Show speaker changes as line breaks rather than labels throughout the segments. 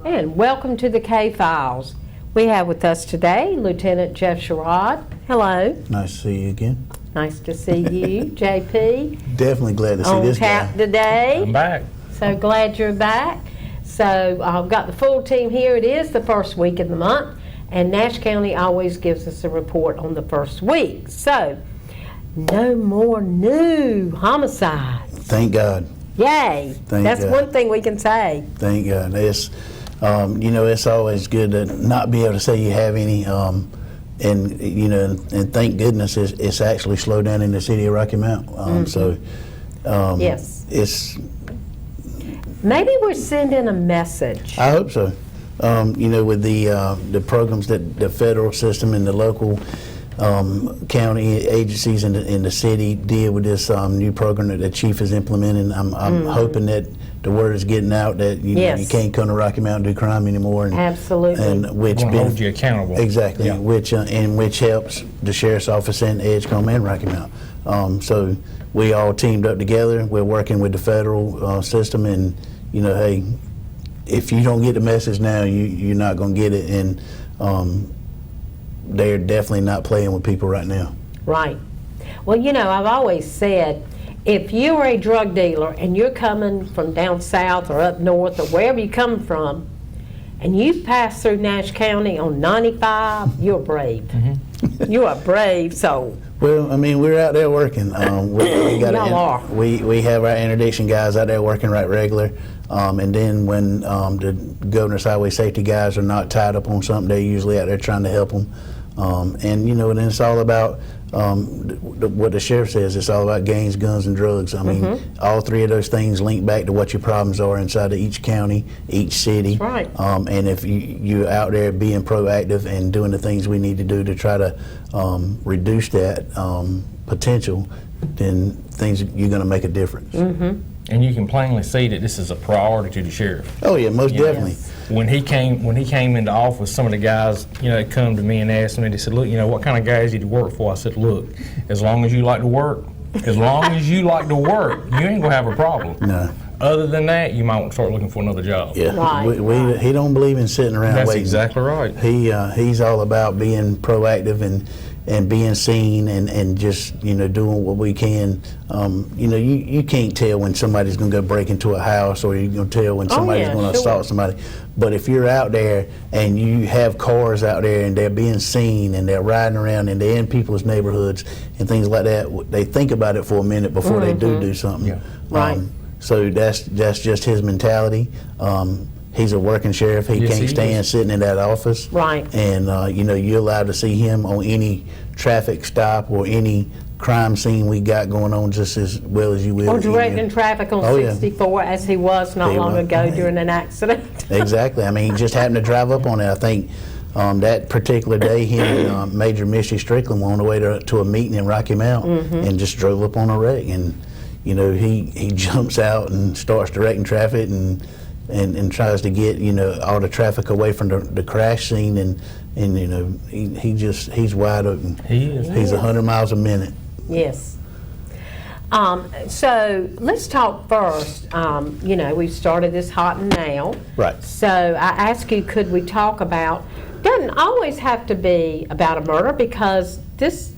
And welcome to the K-Files. We have with us today Lieutenant Jeff Sherrod. Hello.
Nice to see you again.
Nice to see you, JP.
Definitely glad to see
On
this
tap
guy.
today.
I'm back.
So glad you're back. So I've got the full team here. It is the first week of the month, and Nash County always gives us a report on the first week. So no more new homicides.
Thank God.
Yay. That's
God.
one thing we can say.
Thank God. It's, it's always good to not be able to say you have any, and thank goodness it's actually slowed down in the city of Rocky Mount.
Yes.
It's.
Maybe we're sending a message.
I hope so. With the programs that the federal system and the local county agencies in the city did with this new program that the chief is implementing, I'm hoping that the word is getting out that you can't come to Rocky Mount and do crime anymore. And,
absolutely.
And which
hold you accountable.
Exactly.
Yeah.
Which helps the sheriff's office in Edgecombe and Rocky Mount. So we all teamed up together. We're working with the federal system, and hey, if you don't get the message now, you're not going to get it. And they're definitely not playing with people right now.
Right. Well, I've always said, if you're a drug dealer and you're coming from down south or up north or wherever you come from, and you pass through Nash County on 95, you're brave. Mm-hmm. You're a brave soul.
Well, we're out there working.
Y'all are.
We have our interdiction guys out there working right regular. And then when the governor's highway safety guys are not tied up on something, they're usually out there trying to help them. And then it's all about what the sheriff says. It's all about gangs, guns, and drugs. All three of those things link back to what your problems are inside of each county, each city.
That's right.
And if you're out there being proactive and doing the things we need to do to try to reduce that potential, then you're going to make a difference.
Mm-hmm.
And you can plainly see that this is a priority to the sheriff.
Oh yeah, most definitely.
Yes.
When he came into office, some of the guys, come to me and asked me. They said, "Look, what kind of guys did you work for?" I said, "Look, as long as you like to work, you ain't gonna have a problem.
No.
Other than that, you might want to start looking for another job."
Yeah.
Right.
He don't believe in sitting around
That's
waiting.
exactly right.
He's all about being proactive and being seen and just doing what we can. You can't tell when somebody's going to go break into a house, or you're going to tell when somebody's going to assault somebody. But if you're out there and you have cars out there and they're being seen and they're riding around and they're in people's neighborhoods and things like that, they think about it for a minute before they do something.
Yeah.
Right.
So that's just his mentality. He's a working sheriff. He
Yes,
can't
he
stand
is.
sitting in that office.
Right.
And you're allowed to see him on any traffic stop or any crime scene we got going on just as well as you will.
Or directing traffic on
Oh, yeah.
64 as he was not long ago during an accident.
Exactly. He just happened to drive up on it. I think that particular day, him and Major Misty Strickland were on the way to a meeting in Rocky Mount and just drove up on a wreck. And he jumps out and starts directing traffic and tries to get all the traffic away from the crash scene, and he's wide open.
He is.
He's 100 miles a minute.
Yes. So let's talk first. We've started this hot and now.
Right.
So I asked you, could we talk about, doesn't always have to be about a murder, because this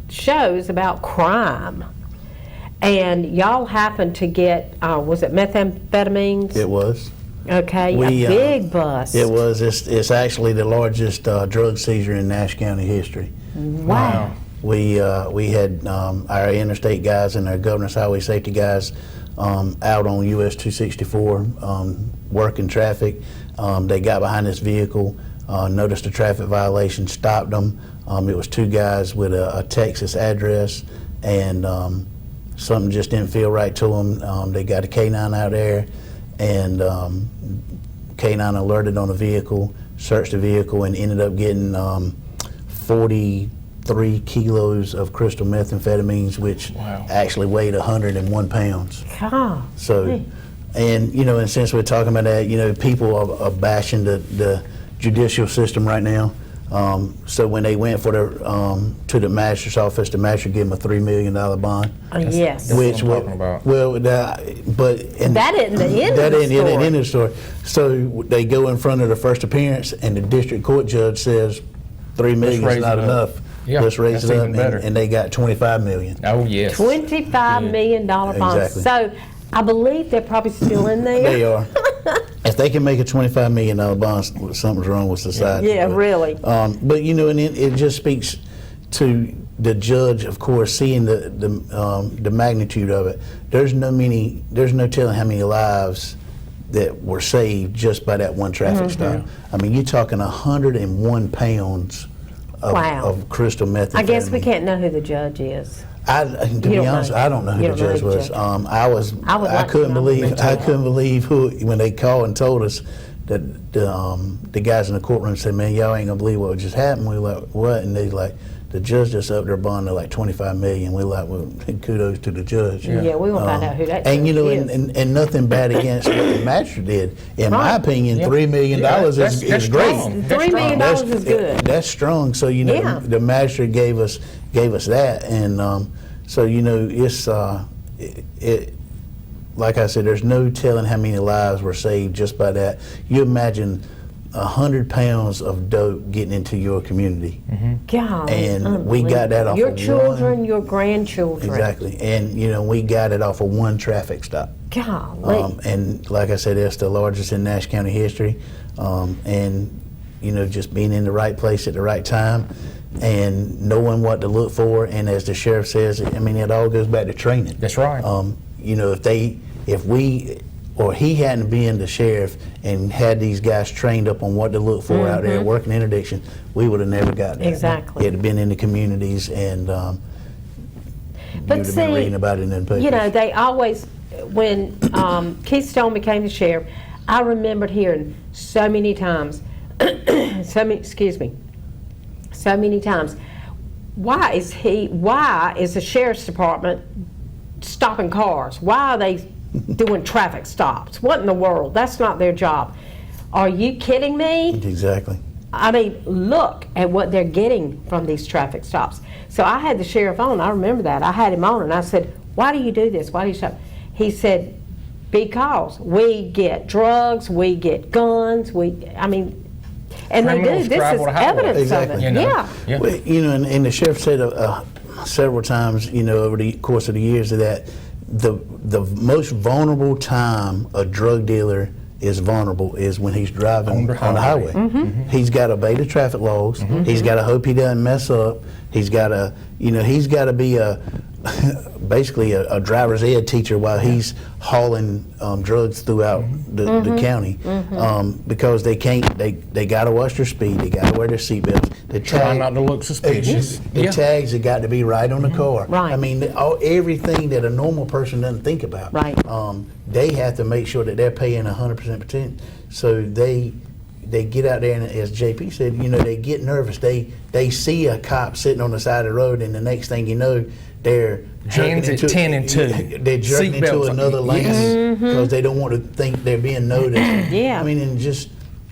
show is about crime. And y'all happened to get, was it methamphetamines?
It was.
Okay, a big bust.
It was. It's actually the largest drug seizure in Nash County history.
Wow.
We had our interstate guys and our governor's highway safety guys out on US 264 working traffic. They got behind this vehicle, noticed a traffic violation, stopped them. It was two guys with a Texas address, and something just didn't feel right to them. They got a K9 out there, and K9 alerted on the vehicle, searched the vehicle, and ended up getting 43 kilos of crystal methamphetamines, which actually weighed 101 pounds.
God.
So, and since we're talking about that, people are bashing the judicial system right now. So when they went for to the magistrate's office, the magistrate gave them a $3 million bond.
Yes.
Which
what I'm talking about.
Well, but and
That isn't the end of the
that ain't the
story.
end of the story. So they go in front of the first appearance, and the district court judge says $3 million
raise
is not
it up.
enough.
Yeah,
Let's raise
that's
it up,
even better.
and they got $25 million.
Oh, yes.
$25 million bond.
Exactly.
So I believe they're probably still in there.
They are. If they can make a $25 million bond, something's wrong with society.
Yeah,
But,
really.
But you know, and it just speaks to the judge, of course, seeing the magnitude of it. There's no telling how many lives that were saved just by that one traffic stop. I mean, you're talking 101 pounds of,
Wow.
of crystal methamphetamine.
I guess we can't know who the judge is.
To be
don't
honest,
know.
I don't know who
You
the
don't know
judge
who the
was.
judge I would
I
like to
couldn't
know.
believe
Me too.
I couldn't believe who when they called and told us that the guys in the courtroom said, "Man, y'all ain't gonna believe what just happened." We were like, "What?" And they like, "The judge just upped their bond to like 25 million." We like, "Well, kudos to the judge."
Yeah, we will find out who that
And you know,
judge is.
and nothing bad against what the magistrate did. In my
Right.
opinion,
Yeah.
$3 million
Yeah,
is
that's
great.
strong.
$3 million is good.
That's strong. So you know,
Yeah.
the magistrate gave us that, and so you know, it's it. Like I said, there's no telling how many lives were saved just by that. You imagine 100 pounds of dope getting into your community.
God.
And we got that off
your
of
children, your grandchildren.
Exactly, and you know, we got it off of one traffic stop.
Golly.
And like I said, it's the largest in Nash County history. And you know, just being in the right place at the right time and knowing what to look for. And as the sheriff says, I mean, it all goes back to training.
That's right.
You know, if we or he hadn't been the sheriff and had these guys trained up on what to look for out there working interdiction, we would have never got there.
Exactly.
It had been in the communities, and you would have been reading about it in the papers.
You know, they always, when Keith Stone became the sheriff, I remembered hearing so many times, so many times, why is the sheriff's department stopping cars? Why are they doing traffic stops? What in the world? That's not their job. Are you kidding me?
Exactly.
I mean, look at what they're getting from these traffic stops. So I had the sheriff on, I remember that. I had him on and I said, why do you do this? Why do you stop? He said, because we get drugs, we get guns, and they do.
Criminals
This
travel
is
the highway.
evidence
Exactly.
of it.
You know?
Yeah.
Yeah.
Well, you know, and the sheriff said several times, you know, over the course of the years that the most vulnerable time a drug dealer is vulnerable is when he's driving on the highway. He's got to obey the traffic laws. He's got to hope he doesn't mess up. He's got to, you know, he's got to be basically a driver's ed teacher while he's hauling drugs throughout the county, because they can't. They got to watch their speed. They got to wear their seatbelts. The
Try not to look suspicious.
The tags have got to be right on the car.
Right.
I mean, everything that a normal person doesn't think about.
Right.
They have to make sure that they're paying 100%. So they get out there, and as JP said, you know, they get nervous. They see a cop sitting on the side of the road, and the next thing you know, they're jerking
Hands at 10 and 2.
They're jerking into
Seatbelts.
another lane because they don't want to think they're being noticed.
Yeah.
I mean, and just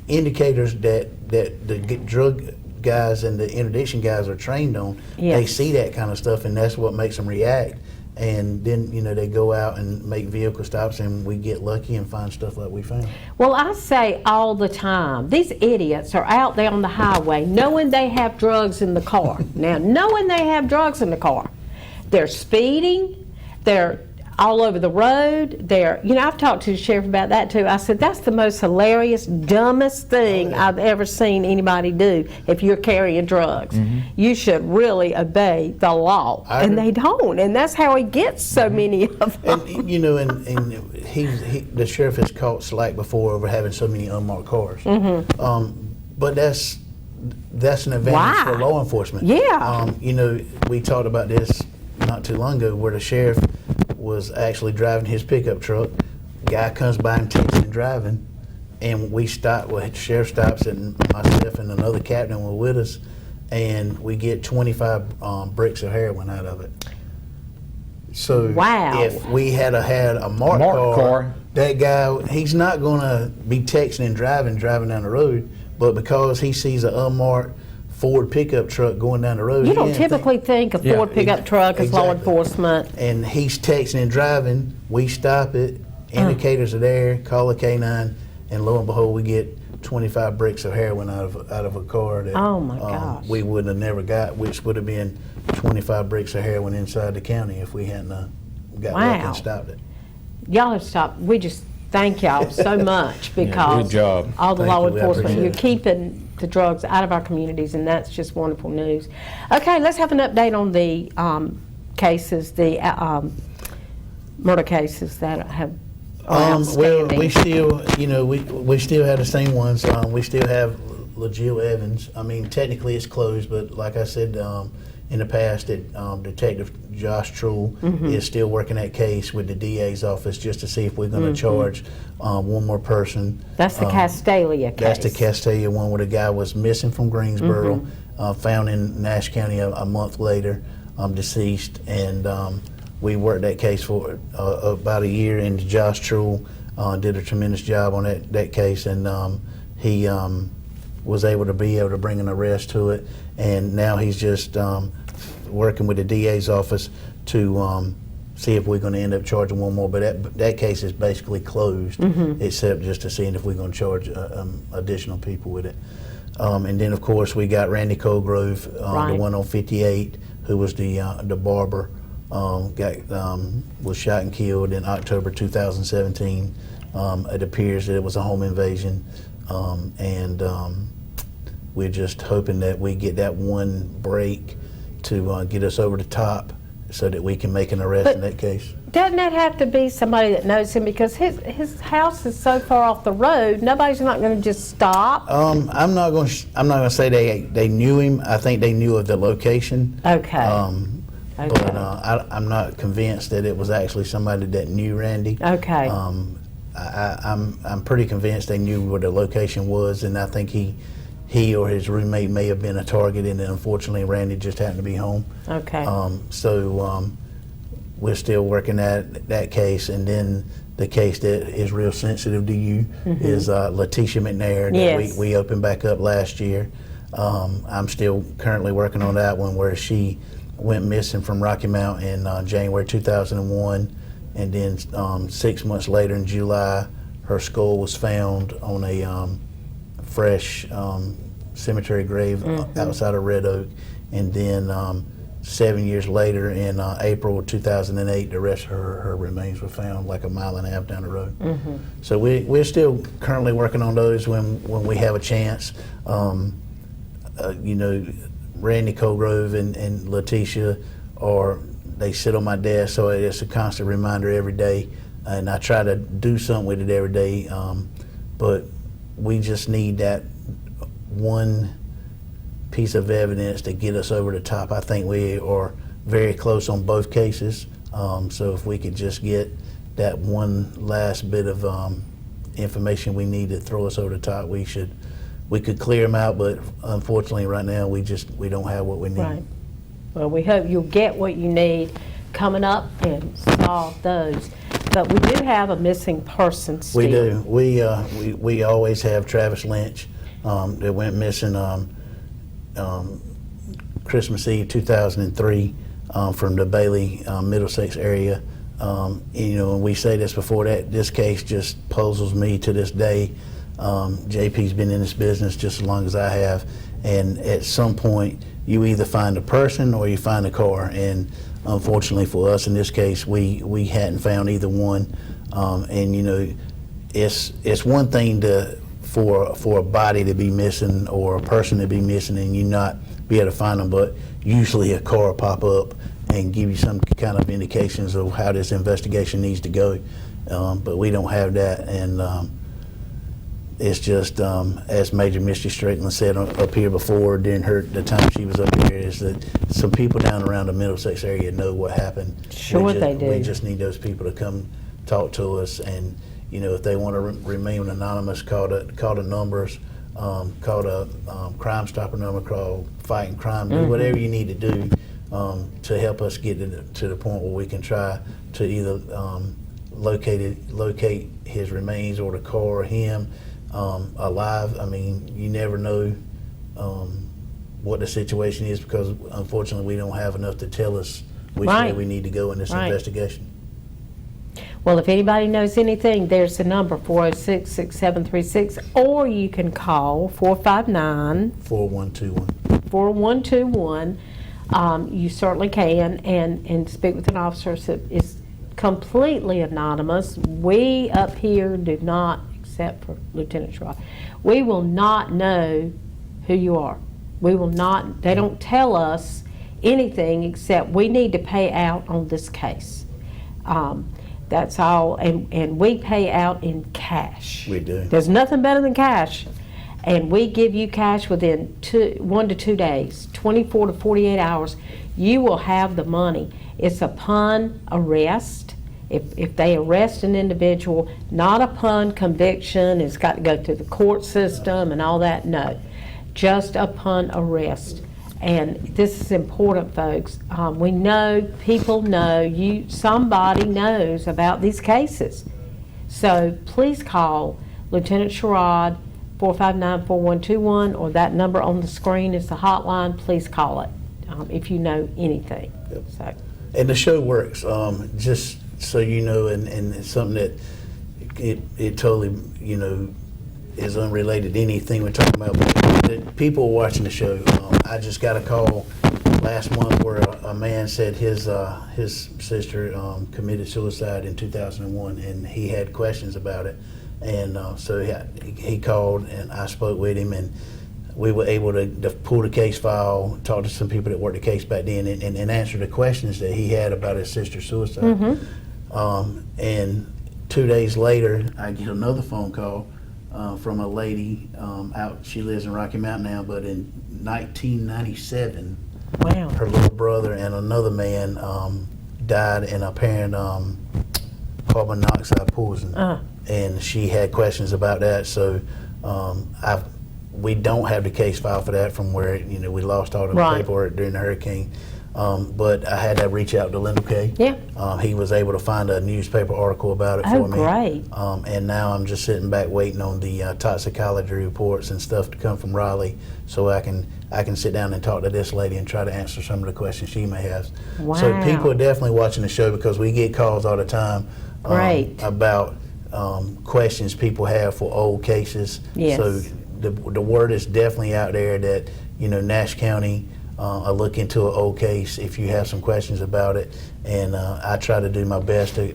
indicators that the drug guys and the interdiction guys are trained on.
Yes.
They see that kind of stuff, and that's what makes them react. And then, you know, they go out and make vehicle stops, and we get lucky and find stuff like we found.
Well, I say all the time, these idiots are out there on the highway knowing they have drugs in the car. Now, knowing they have drugs in the car, they're speeding, they're all over the road. You know, I've talked to the sheriff about that too. I said, that's the most hilarious, dumbest thing I've ever seen anybody do if you're carrying drugs. You should really obey the law. And they don't. And that's how he gets so many of them.
And you know, and the sheriff has caught slack before over having so many unmarked cars. But that's an advantage
Why?
for law enforcement.
Yeah.
You know, we talked about this not too long ago, where the sheriff was actually driving his pickup truck. Guy comes by and texting and driving, and we stop. Well, the sheriff stops, and myself and another captain were with us, and we get 25 bricks of heroin out of it. So
Wow.
if we had a marked car, that guy, he's not going to be texting and driving down the road, but because he sees an unmarked Ford pickup truck going down the road.
You
He
don't
didn't think-
typically think a Ford pickup truck is law
exactly.
enforcement.
And he's texting and driving. We stop it. Indicators are there. Call a K9, and lo and behold, we get 25 bricks of heroin out of a car that
Oh, my gosh.
we would have never got, which would have been 25 bricks of heroin inside the county if we hadn't got lucky
Wow.
and stopped it.
Y'all have stopped. We just thank y'all so much because
good job.
all the
Thank
law
you. We
enforcement,
appreciate
you're
it.
keeping the drugs out of our communities, and that's just wonderful news. Okay, let's have an update on the cases, the murder cases that have are outstanding.
We still, we still have the same ones. We still have LaJill Evans. I mean, technically it's closed, but like I said in the past, Detective Josh Trull is still working that case with the DA's office just to see if we're going to charge one more person.
That's the Castalia case.
That's the Castalia one where the guy was missing from Greensboro, found in Nash County a month later, deceased, and we worked that case for about a year, and Josh Trull did a tremendous job on that case, and he was able to bring an arrest to it, and now he's just working with the DA's office to see if we're going to end up charging one more. But that case is basically closed, except just to see if we're going to charge additional people with it. And then, of course, we got Randy Colgrove, the one on 58, who was the barber. Was shot and killed in October 2017. It appears that it was a home invasion, and we're just hoping that we get that one break to get us over the top so that we can make an arrest in that case.
Doesn't that have to be somebody that knows him, because his house is so far off the road, nobody's not going to just stop?
I'm not going to say they knew him. I think they knew of the location.
Okay.
But I'm not convinced that it was actually somebody that knew Randy.
Okay.
I'm pretty convinced they knew where the location was, and I think he or his roommate may have been a target, and unfortunately Randy just happened to be home.
Okay.
So we're still working that case, and then the case that is real sensitive to you is Letitia McNair that
Yes.
we opened back up last year. I'm still currently working on that one, where she went missing from Rocky Mount in January 2001, and then 6 months later in July, her skull was found on a fresh cemetery grave outside of Red Oak, and then 7 years later in April 2008, the rest of her remains were found like a mile and a half down the road. So we're still currently working on those when we have a chance. Randy Colgrove and Letitia they sit on my desk, so it's a constant reminder every day, and I try to do something with it every day, but we just need that one piece of evidence to get us over the top. I think we are very close on both cases, so if we could just get that one last bit of information we need to throw us over the top, we could clear them out, but unfortunately right now we don't have what we need.
Right. Well, we hope you'll get what you need coming up and solve those. But we do have a missing person still.
We do. We always have Travis Lynch that went missing Christmas Eve 2003 from the Bailey, Middlesex area. And we say this before, that this case just puzzles me to this day. JP's been in this business just as long as I have, and at some point you either find a person or you find a car, and unfortunately for us in this case we hadn't found either one. And it's one thing for a body to be missing or a person to be missing and you not be able to find them, but usually a car will pop up and give you some kind of indications of how this investigation needs to go, but we don't have that. And it's just, as Major Misty Strickland said up here before during the time she was up here, is that some people down around the Middlesex area know what happened.
Sure they do.
We just need those people to come talk to us, and if they want to remain anonymous, call the numbers, call the Crime Stopper number, call Fighting Crime, do whatever you need to do to help us get to the point where we can try to either locate his remains or the car or him alive. I mean, you never know what the situation is, because unfortunately we don't have enough to tell us which way
Right.
we need to go in this
Right.
investigation.
Well, if anybody knows anything, there's the number, 406-6736, or you can call 459-4121.
4121.
You certainly can, and speak with an officer. It's completely anonymous. We up here do not, except for Lieutenant Sherrod, we will not know who you are. We will not, they don't tell us anything except we need to pay out on this case. That's all, and we pay out in cash.
We do.
There's nothing better than cash. And we give you cash within 1 to 2 days, 24 to 48 hours. You will have the money. It's upon arrest. If they arrest an individual, not upon conviction, it's got to go through the court system and all that, no. Just upon arrest. And this is important, folks. We know, people know, somebody knows about these cases. So please call Lieutenant Sherrod, 459-4121, or that number on the screen is the hotline. Please call it if you know anything.
Yep.
So,
And the show works, just so you know, and it's something that it totally, is unrelated to anything we're talking about. But people watching the show, I just got a call last month where a man said his sister committed suicide in 2001, and he had questions about it. And so he called, and I spoke with him, and we were able to pull the case file, talk to some people that worked the case back then, and answer the questions that he had about his sister's suicide.
Mm-hmm.
And 2 days later, I get another phone call from a lady out. She lives in Rocky Mount now, but in 1997,
wow.
her little brother and another man died in apparent carbon monoxide poison. And she had questions about that, so we don't have the case file for that from where we lost all the
Right.
paperwork during the hurricane. But I had to reach out to Lindell Kay.
Yeah.
He was able to find a newspaper article about it
Oh,
for me.
great.
And now I'm just sitting back waiting on the toxicology reports and stuff to come from Raleigh, so I can sit down and talk to this lady and try to answer some of the questions she may have. So
Wow.
people are definitely watching the show because we get calls all the time
Great.
about questions people have for old cases.
Yes.
So the word is definitely out there that Nash County will look into an old case if you have some questions about it, and I try to do my best to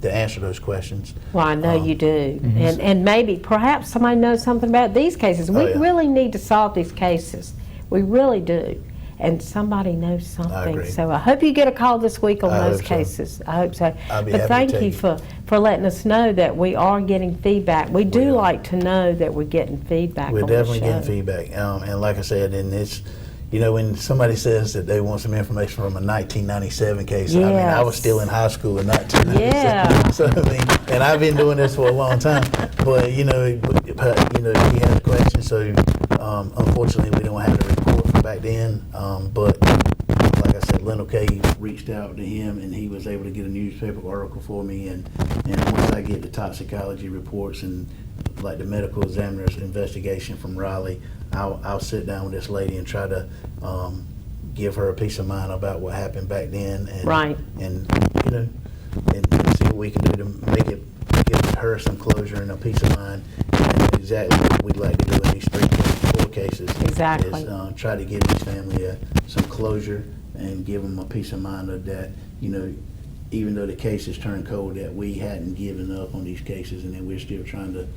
answer those questions.
Well, I know you do. And maybe, perhaps somebody knows something about these cases. We
yeah.
really need to solve these cases. We really do. And somebody knows something.
agree.
So I hope you get a call this week on
I
those
hope so.
cases. I hope so.
I'll be
But
happy to
thank
take
you
it.
for letting us know that we are getting feedback. We do
are.
like to know that we're getting feedback
We're
on the
definitely
show.
getting feedback, and like I said, and it's when somebody says that they want some information from a 1997 case, I mean, I was
Yes.
still in high school in 1997.
Yeah.
So I mean, and I've been doing this for a long time. But he had a question, so unfortunately we don't have the report from back then. But like I said, Lindell Kay reached out to him, and he was able to get a newspaper article for me. And once I get the toxicology reports and like the medical examiner's investigation from Raleigh, I'll sit down with this lady and try to give her a peace of mind about what happened back then, and
Right.
and see what we can do to give her some closure and a peace of mind. And exactly what we'd like to do in these 4 cases.
Exactly.
Is try to give this family some closure and give them a peace of mind of that, even though the cases turned cold, that we hadn't given up on these cases, and that we're still trying to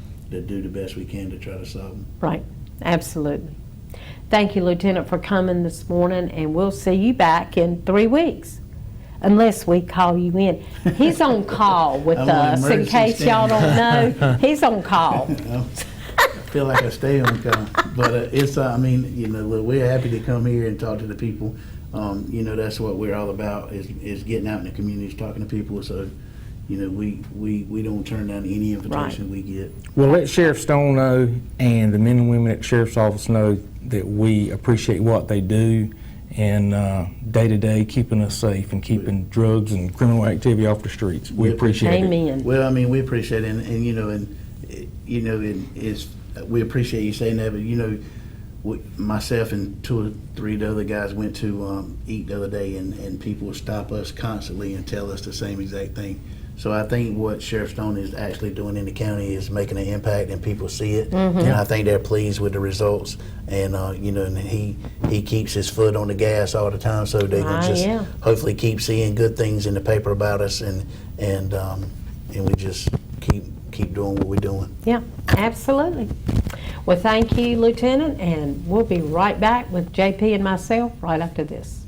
do the best we can to try to solve them.
Right. Absolutely. Thank you, Lieutenant, for coming this morning, and we'll see you back in 3 weeks. Unless we call you in. He's on call with
I'm on
us, in
emergency
case y'all don't
standby.
know. He's on call.
I feel like I stay on call, but it's look, we're happy to come here and talk to the people. That's what we're all about, is getting out in the communities, talking to people. So we don't turn down any invitation we get.
Well, let Sheriff Stone know and the men and women at the Sheriff's Office know that we appreciate what they do and day to day keeping us safe and keeping drugs and criminal activity off the streets. We appreciate it.
Amen.
Well, we appreciate it, and we appreciate you saying that, but myself and 2 or 3 of the other guys went to eat the other day, and people would stop us constantly and tell us the same exact thing. So I think what Sheriff Stone is actually doing in the county is making an impact, and people see it, and I think they're pleased with the results. And you know, and he keeps his foot on the gas all the time, so they can just
yeah.
hopefully keep seeing good things in the paper about us, and we just keep doing what we're doing.
Yeah, absolutely. Well, thank you, Lieutenant, and we'll be right back with JP and myself right after this.